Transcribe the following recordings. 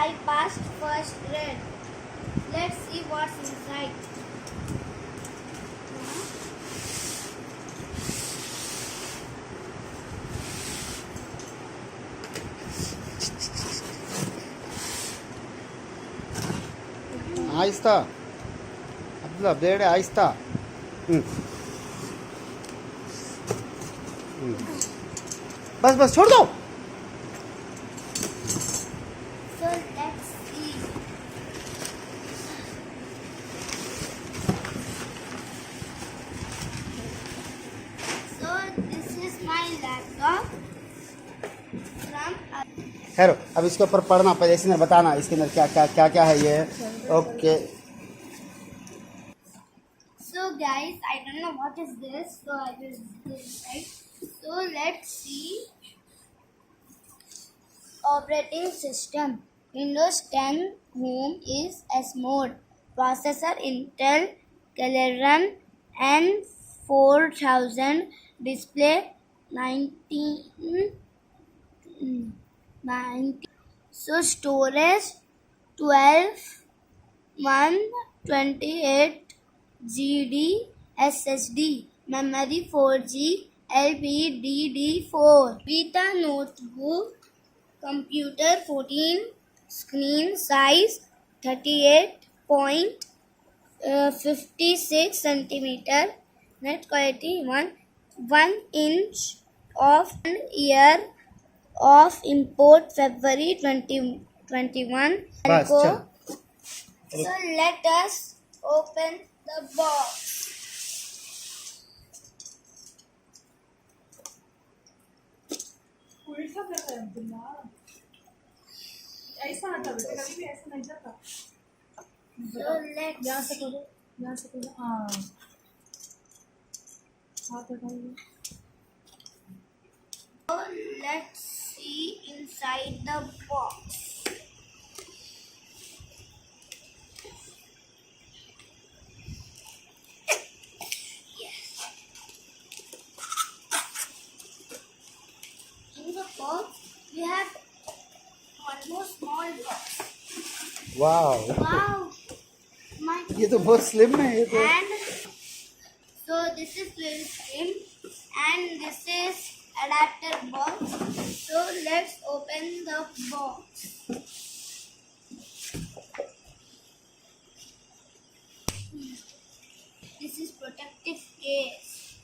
I passed first grade. Let's see what's inside. आहिस्ता Abdullah blade आहिस्ता बस बस छोड़ दो So let's see. So this is my laptop from खैर अब इसके ऊपर पढ़ना पहले इसके अंदर बताना इसके अंदर क्या क्या क्या क्या है ये okay So guys, I don't know what is this, so I will do this, right? So let's see. Operating system. Windows 10 Home is S mode. Processor Intel Celeron N4000. Display 1990. So storage 12 128 GD SSD, memory 4G, LPDDR4, Vita notebook, computer 14, screen size 38.56 centimeter, net quality 1 inch of 1 year of import February 2021. बस चल So let us open the box. उल्टा कर रहा है अब्दुल्ला ऐसा हटा बेटा कभी भी ऐसा नहीं जाता So let's यहाँ से करो हाँ हाथ हटाइए so let's see inside the box. In the box we have one more small box. वाह Wow, my ये तो बहुत स्लिम है ये तो and so this is very slim and this is adapter box. So let's open the box. This is protective case.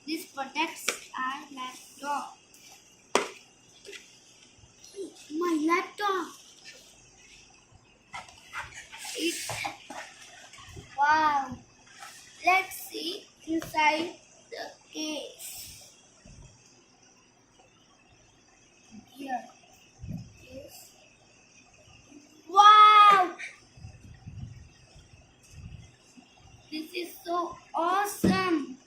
This protects our laptop. My laptop. Wow. Let's see inside the case. Here. Case. Wow. This is so awesome.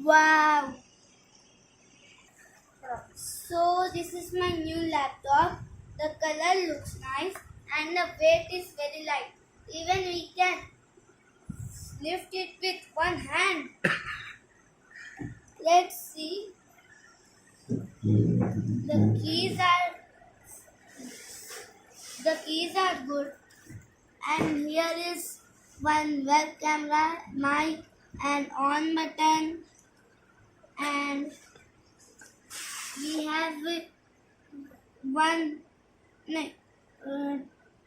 Wow. So this is my new laptop. The color looks nice and the weight is very light. Even we can lift it with one hand. Let's see. The keys are good. And here is one web camera, mic, and on button. And we have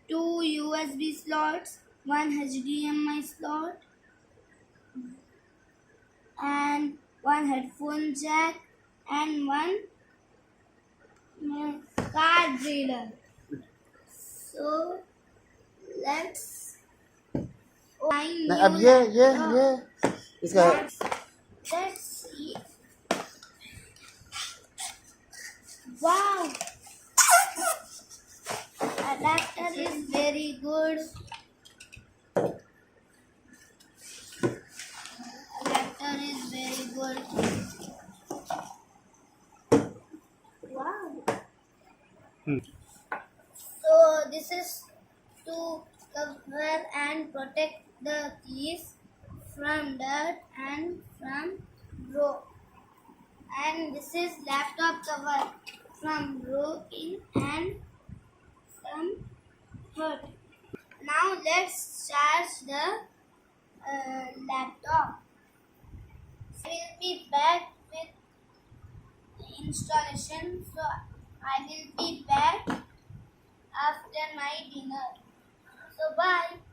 two USB slots, one HDMI slot, and one headphone jack, and one card reader. So let's find नहीं, अब ये इसका let's see. Wow, adapter is very good. Adapter is very good. Wow. So this is to cover and protect the keys from dirt and from broke. And this is laptop cover some broken and some hurt. Now let's charge the laptop. I will be back with installation, so I will be back after my dinner. So bye.